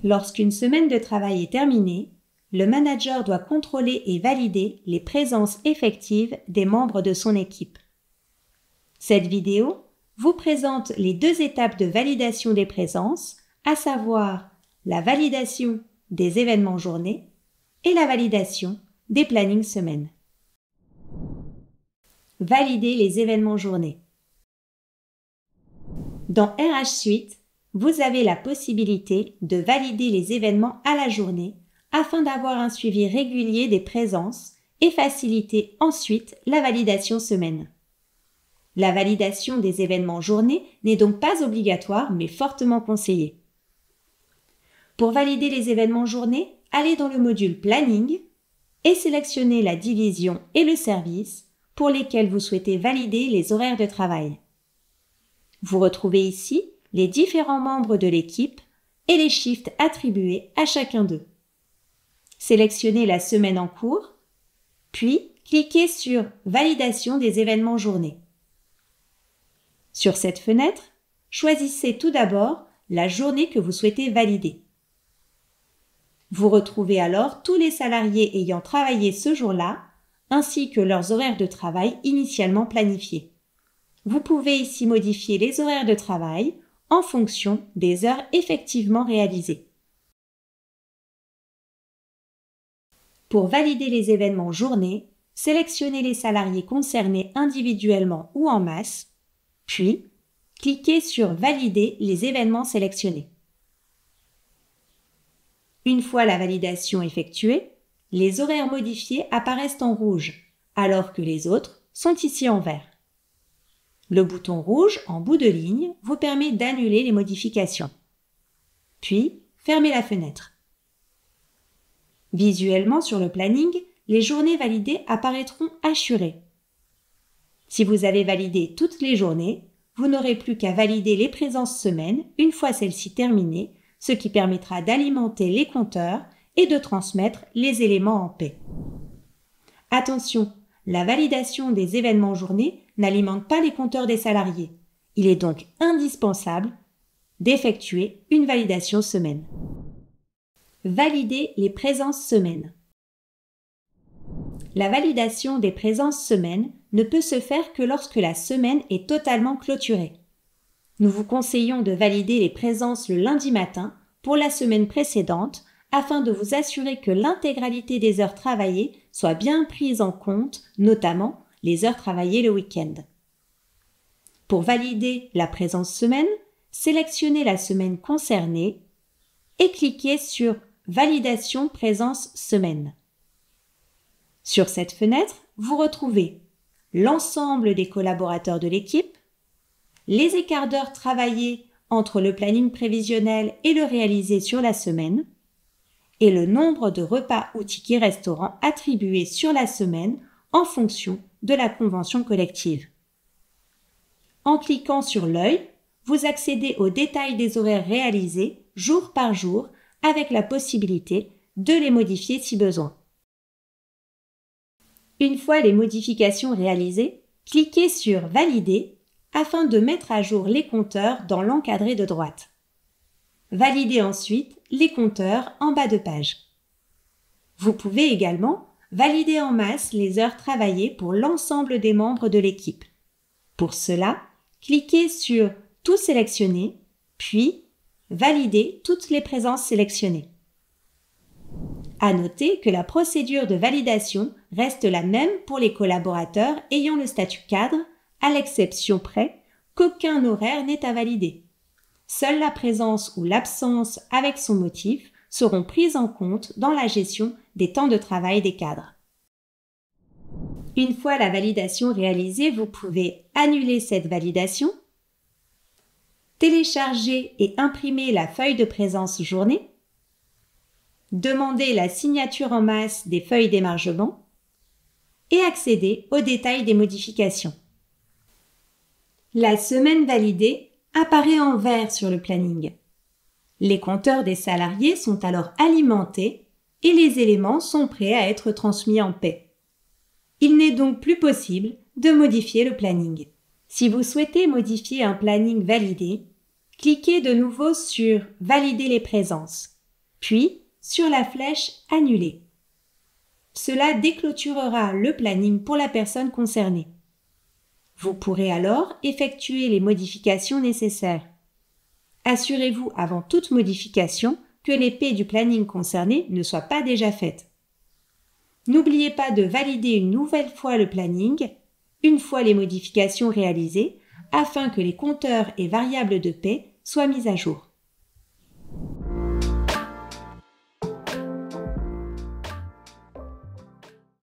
Lorsqu'une semaine de travail est terminée, le manager doit contrôler et valider les présences effectives des membres de son équipe. Cette vidéo vous présente les 2 étapes de validation des présences, à savoir la validation des événements journées et la validation des plannings semaines. Valider les événements journées. Dans RH Suite, vous avez la possibilité de valider les événements à la journée afin d'avoir un suivi régulier des présences et faciliter ensuite la validation semaine. La validation des événements journée n'est donc pas obligatoire mais fortement conseillée. Pour valider les événements journée, allez dans le module Planning et sélectionnez la division et le service pour lesquels vous souhaitez valider les horaires de travail. Vous retrouvez ici les différents membres de l'équipe et les shifts attribués à chacun d'eux. Sélectionnez la semaine en cours, puis cliquez sur « Validation des événements journée ». Sur cette fenêtre, choisissez tout d'abord la journée que vous souhaitez valider. Vous retrouvez alors tous les salariés ayant travaillé ce jour-là, ainsi que leurs horaires de travail initialement planifiés. Vous pouvez ici modifier les horaires de travail en fonction des heures effectivement réalisées. Pour valider les événements journée, sélectionnez les salariés concernés individuellement ou en masse, puis cliquez sur « Valider les événements sélectionnés ». Une fois la validation effectuée, les horaires modifiés apparaissent en rouge, alors que les autres sont ici en vert. Le bouton rouge en bout de ligne vous permet d'annuler les modifications. Puis, fermez la fenêtre. Visuellement sur le planning, les journées validées apparaîtront hachurées. Si vous avez validé toutes les journées, vous n'aurez plus qu'à valider les présences semaines une fois celles-ci terminées, ce qui permettra d'alimenter les compteurs et de transmettre les éléments en paix. Attention, la validation des événements journées n'alimente pas les compteurs des salariés. Il est donc indispensable d'effectuer une validation semaine. Valider les présences semaines. La validation des présences semaines ne peut se faire que lorsque la semaine est totalement clôturée. Nous vous conseillons de valider les présences le lundi matin pour la semaine précédente afin de vous assurer que l'intégralité des heures travaillées soit bien prise en compte, notamment les heures travaillées le week-end. Pour valider la présence semaine, sélectionnez la semaine concernée et cliquez sur « Validation présence semaine ». Sur cette fenêtre, vous retrouvez l'ensemble des collaborateurs de l'équipe, les écarts d'heures travaillés entre le planning prévisionnel et le réalisé sur la semaine, et le nombre de repas ou tickets restaurants attribués sur la semaine en fonction de la convention collective. En cliquant sur l'œil, vous accédez aux détails des horaires réalisés jour par jour avec la possibilité de les modifier si besoin. Une fois les modifications réalisées, cliquez sur « Valider » afin de mettre à jour les compteurs dans l'encadré de droite. Validez ensuite les compteurs en bas de page. Vous pouvez également valider en masse les heures travaillées pour l'ensemble des membres de l'équipe. Pour cela, cliquez sur « Tout sélectionner » puis « Valider toutes les présences sélectionnées ». À noter que la procédure de validation reste la même pour les collaborateurs ayant le statut cadre, à l'exception près qu'aucun horaire n'est à valider. Seule la présence ou l'absence avec son motif seront prises en compte dans la gestion des temps de travail des cadres. Une fois la validation réalisée, vous pouvez annuler cette validation, télécharger et imprimer la feuille de présence journée, demander la signature en masse des feuilles d'émargement et accéder aux détails des modifications. La semaine validée apparaît en vert sur le planning. Les compteurs des salariés sont alors alimentés et les éléments sont prêts à être transmis en paix. Il n'est donc plus possible de modifier le planning. Si vous souhaitez modifier un planning validé, cliquez de nouveau sur « Valider les présences » puis sur la flèche « Annuler ». Cela déclôturera le planning pour la personne concernée. Vous pourrez alors effectuer les modifications nécessaires. Assurez-vous avant toute modification que l'épée du planning concerné ne soit pas déjà faite. N'oubliez pas de valider une nouvelle fois le planning, une fois les modifications réalisées, afin que les compteurs et variables de paie soient mis à jour.